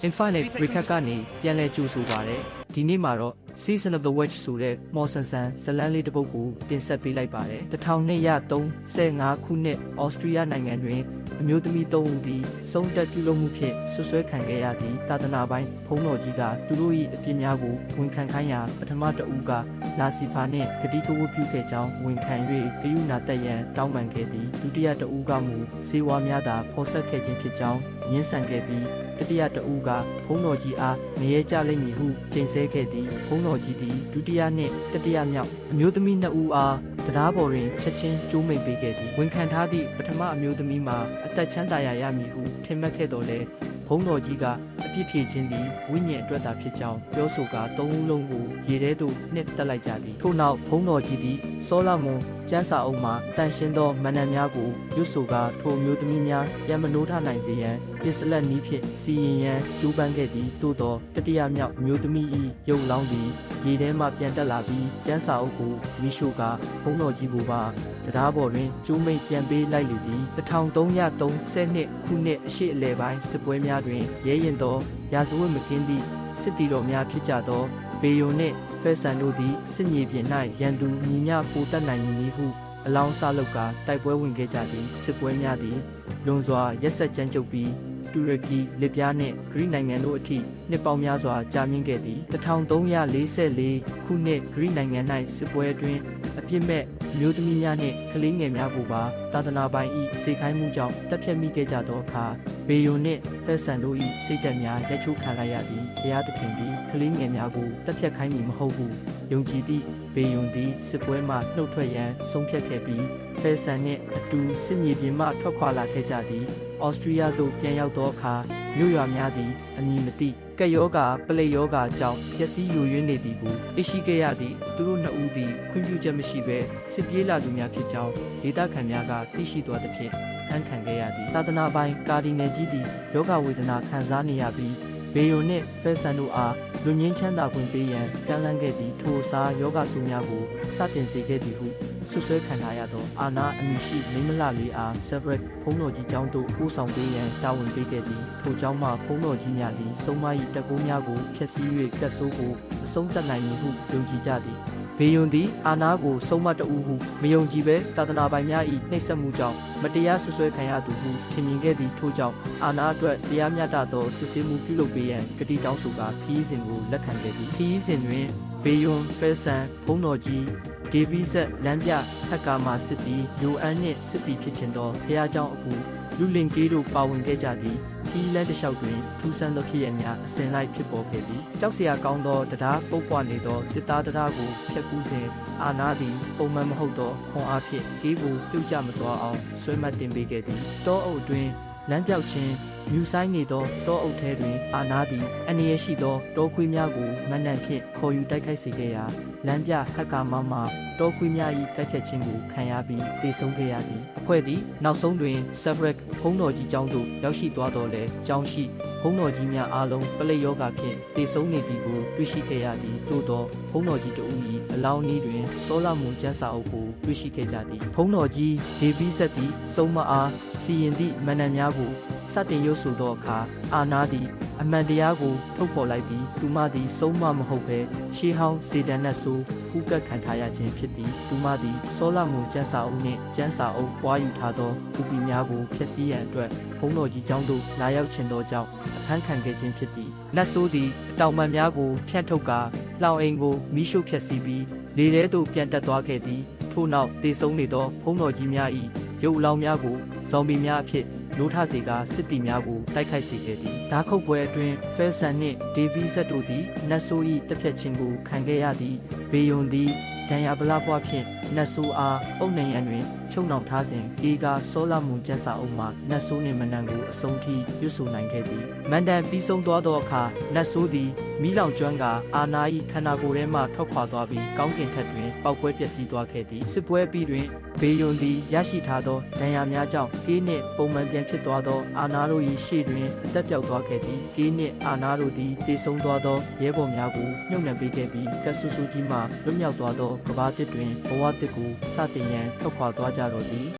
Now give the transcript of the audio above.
Infinite Recap ကနေပြန်လည်ကြိုဆိုပါရယ်ဒီနေ့မှာတော့ Season of the Witch ဆိုတဲ့မော်ဆန်ဆန်ဇလန်းလေးတစ်ပုဒ်ကိုတင်ဆက်ပေးလိုက်ပါတယ်1235ခုနှစ်ဩစတြီးယားနိုင်ငံတွင်အမျိုးသမီး3ဦးသည်စုံတက်ပြုလုပ်မှုဖြင့်ဆွဆွဲခံခဲ့ရသည့်သာသနာပိုင်ဘုန်းတော်ကြီးကသူတို့၏အပြစ်များကိုဝန်ခံခိုင်းရာပထမတဦးကလာစီဖာနှင့်ဂတိကဝတ်ပြုခဲ့ကြောင်းဝန်ခံ၍ဂယုဏတက်ရန်တောင်းပန်ခဲ့သည်ဒုတိယတဦးကမူစေဝါများသာဖော်ဆက်ခဲ့ခြင်းဖြစ်ကြောင်းညှင်းဆန်ခဲ့ပြီးတတိယတဦးကဘုန်းတော်ကြီးအားမရေကြလိမ့်မည်ဟုကြိမ်ဆဲခဲ့သည်ဘုန်းတော်ကြီးသည်ဒုတိယနှင့်တတိယမြောက်အမျိုးသမီး2ဦးအားတရားပေါ်တွင်ချက်ချင်းကျိုးမိန်ပေးခဲ့သည်ဝန်ခံထားသည့်ပထမအမျိုးသမီးမှာအသက်ချမ်းသာရမည်ဟုထင်မှတ်ခဲ့တော်လဲဘုန်းတော်ကြီးကအပြစ်ဖြေခြင်းသည်ဝိညာဉ်အတွက်သာဖြစ်ကြောင်းပြောဆိုကာ3ဦးလုံးကိုရေထဲသို့နှစ်တက်လိုက်ကြသည်ထို့နောက်ဘုန်းတော်ကြီးသည်စောလမွန်ကျမ်းစာအုပ်မှတန်ရှင်းသောမဏ္ဍန်များကိုရွတ်ဆိုကာထိုမျိုးသမီးများပြန်မနိုးထနိုင်စေရန်ပစ္စလက်နည်းဖြင့်စီရင်ရန်ကြိုးပမ်းခဲ့သည်သို့သောတတိယမြောက်မျိုးသမီး၏ရုပ်လောင်းသည်ရေထဲမှပြန်တက်လာပြီးကျမ်းစာအုပ်ကိုမိရှို့ကာဘုန်းတော်ကြီးကိုပါတရားပေါ်တွင်ကျိုးမိတ်ပြန်ပေးလိုက်လေသည်1332ခုနှစ်အရှိအလယ်ပိုင်းစစ်ပွဲများတွင်ရဲရင်သောရာဇဝတ်မကင်းသည့်စစ်တီတော်များဖြစ်ကြသောဘေယုံနှင့်ဖဲဆန်တို့သည်စစ်မြေပြင်၌ရန်သူညီမျှပိုတက်နိုင်မည်ဟုအလောင်းစားလုပ်ကာတိုက်ပွဲဝင်ခဲ့ကြသည်စစ်ပွဲများသည်လွန်စွာရက်ဆက်ကြမ်းကြုတ်ပြီးတူရကီလစ်ပြားနှင့်ဂရိနိုင်ငံတို့အထိနှစ်ပေါင်းများစွာကြာမြင့်ခဲ့သည်1344ခုနှစ်ဂရိနိုင်ငံ၌စစ်ပွဲအတွင်းအပြစ်မဲ့မျိုးသမီးများနှင့်ကလေးငယ်များကိုပါသာသနာပိုင်၏စေခိုင်းမှုကြောင့်တပ်ဖြတ်မိခဲ့ကြသောအခါဘေယုံနှင့်ဖက်ဆန်တို့၏စိတ်ဓာတ်များရက်ချိုးခံလိုက်ရသည်ဘုရားသခင်သည်ကလေးငယ်များကိုတပ်ဖြတ်ခိုင်းမည်မဟုတ်ဟုယုံကြည်သည့်ဘေယုံသည်စစ်ပွဲမှနှုတ်ထွက်ရန်ဆုံးဖြတ်ခဲ့ပြီးဖက်ဆန်နှင့်အတူစစ်မြေပြင်မှထွက်ခွာလာခဲ့ကြသည်ဩစတြီးယားသို့ပြန်ရောက်သောအခါမြို့ရွာများသည်အမည်မသိကက်ယောဂါပလိတ်ယောဂါကြောင့်ပျက်စီးယိုယွင်းနေသည်ကိုသိရှိခဲ့ရသည်သူတို့2ဦးသည်ခွင့်ပြုချက်မရှိဘဲစစ်ပြေးလာသူများဖြစ်ကြောင်းဒေသခံများကသိရှိသွားသဖြင့်ခံခဲ့ရသည်သာသနာပိုင်ကာဒီနယ်ကြီးသည်ယောဂဝေဒနာခံစားနေရပြီးဘေယုံနှင့်ဖဲဆန်တို့အားလူငင်းချမ်းသာခွင့်ပေးရန်ကမ်းလှမ်းခဲ့သည့်ထိုအစားယောဂဆူများကိုစတင်စေခဲ့သည်ဟုဆွဆွဲခံထားရသောအာနာအမည်ရှိမိမလလေးအား Separate ဘုန်းတော်ကြီးကျောင်းသို့ပို့ဆောင်ပေးရန်တာဝန်ပေးခဲ့သည်ထိုကျောင်းမှဘုန်းတော်ကြီးများသည်စုံမ၏တက်ကိုးများကိုဖျက်ဆီး၍ကတ်ဆိုးကိုအဆုံးသတ်နိုင်မည်ဟုယုံကြည်ကြသည်ဘေယုံသည်အာနာကိုစုံမတဦးဟုမယုံကြည်ဘဲသာသနာပိုင်များ၏နှိပ်စက်မှုကြောင့်မတရားဆွဆွဲခံရသူဟုထင်မြင်ခဲ့သည့်ထို့ကြောင့်အာနာအတွက်တရားမျှတသောစစ်ဆေးမှုပြုလုပ်ပေးရန်ကတိတောင်းဆိုကာခီးစဉ်ကိုလက်ခံခဲ့သည်ခီးစဉ်တွင်ဘေယုံဖဲဆန်ဘုန်းတော်ကြီးဒေဗီဇက်လမ်းပြဟက်ကာမာစစ်တီယိုအန်နှင့်စစ်တီဖြစ်ခြင်းသောဖျားเจ้าအကူလူလင်ကေးတို့ပါဝင်ခဲ့ကြသည်ခီးလန်းတစ်လျှောက်တွင်ထူးဆန်းသောဖြစ်ရများအစဉ်လိုက်ဖြစ်ပေါ်ခဲ့သည်ကြောက်စရာကောင်းသောတရားပုတ်ပွားနေသောတစ်သားတရားကိုဖျက်ကူးစဉ်အာနာသည်ပုံမှန်မဟုတ်သောခွန်အားဖြင့်ကေးကိုပြုတ်ကျမသွားအောင်ဆွဲမှတ်တင်ပေးခဲ့သည်တောအုပ်အတွင်းလမ်းပြောက်ခြင်းမြူဆိုင်နေသောတောအုပ်ထဲတွင်အာနာသည်အနေရရှိသောတောခွေးများကိုမန္တန်ဖြင့်ခေါ်ယူတိုက်ခိုက်စေခဲ့ရာလမ်းပြဟက်ကာမမှတောခွေးများ၏တိုက်ဖြတ်ခြင်းကိုခံရပြီးတေဆုံးခဲ့ရသည်အဖွဲ့သည်နောက်ဆုံးတွင် Separate ဘုန်းတော်ကြီးကျောင်းသို့ရောက်ရှိသွားတော်လဲကျောင်းရှိဘုန်းတော်ကြီးများအားလုံးပလိတ်ယောဂဖြင့်တေဆုံးနေသည်ကိုတွေ့ရှိခဲ့ရသည်သို့သောဘုန်းတော်ကြီးတို့၏အလောင်းနည်းတွင်စောလမွန်ကျမ်းစာအုပ်ကိုတွေ့ရှိခဲ့ကြသည်ဘုန်းတော်ကြီးဒေဗီဇက်သည်စုံမအားစီရင်သည့်မန္တန်များကိုစတင်ရုပ်ဆိုသောအခါအာနာသည်အမှန်တရားကိုထုတ်ဖော်လိုက်ပြီးသူမသည်စုံမမဟုတ်ဘဲရှေးဟောင်းစေတန်နတ်ဆိုးဥကတ်ခံထားရခြင်းဖြစ်သည်သူမသည်စောလမွန်ကျမ်းစာအုပ်နှင့်ကျမ်းစာအုပ်ပွားယူထားသောဥပီများကိုဖျက်ဆီးရန်အတွက်ဘုန်းတော်ကြီးကျောင်းသို့လာရောက်ခြင်းသောကြောင့်အခန်းခံခဲ့ခြင်းဖြစ်သည်နတ်ဆိုးသည်အတောင်ပံများကိုဖြန့်ထုတ်ကာလှောင်အိမ်ကိုမိရှို့ဖျက်ဆီးပြီးလေထဲသို့ပြန်တက်သွားခဲ့သည်ထို့နောက်တေဆုံးနေသောဘုန်းတော်ကြီးများ၏ရုပ်အလောင်းများကိုဇော်ဘီများအဖြစ်နိုးထစေကစစ်တီများကိုတိုက်ခိုက်စေခဲ့သည်ဓာခုတ်ပွဲအတွင်းဖဲဆန်နှင့်ဒေဗီဇက်တို့သည်နတ်ဆိုး၏တစ်ဖက်ခြင်းကိုခံခဲ့ရသည်ဘေယုံသည်ဒဏ်ရာပလားပွားဖြင့်နတ်ဆိုးအားအုပ်နှံရန်တွင်ချုပ်နှောင်ထားစဉ်ကေကစောလမွန်ကျန်းစာအုပ်မှနတ်ဆိုးနှင့်မနန်ကိုအဆုံးထိရွတ်ဆိုနိုင်ခဲ့သည်မန္တန်ပြီးဆုံးသွားသောအခါနတ်ဆိုးသည်မီးလောင်ကျွမ်းကအာနာ၏ခန္ဓာကိုယ်ထဲမှထွက်ခွာသွားပြီးကောင်းကင်ထက်တွင်ပေါက်ကွဲပျက်စီးသွားခဲ့သည်စစ်ပွဲပြီးတွင်ဘေယုံသည်ရရှိထားသောဒဏ်ရာများကြောင့်ကေးနှင့်ပုံမှန်ပြန်ဖြစ်သွားသောအာနာတို့၏ရှေ့တွင်အသက်ပြောက်သွားခဲ့သည်ကေးနှင့်အာနာတို့သည်တေဆုံးသွားသောရဲဘော်များကိုညှို့နှံပေးခဲ့ပြီးကတ်ဆူဆူကြီးမှလွတ်မြောက်သွားသောကဘာတစ်တွင်ဘဝတစ်ကိုစတင်ရန်ထွက်ခွာသွားကြတော့သည်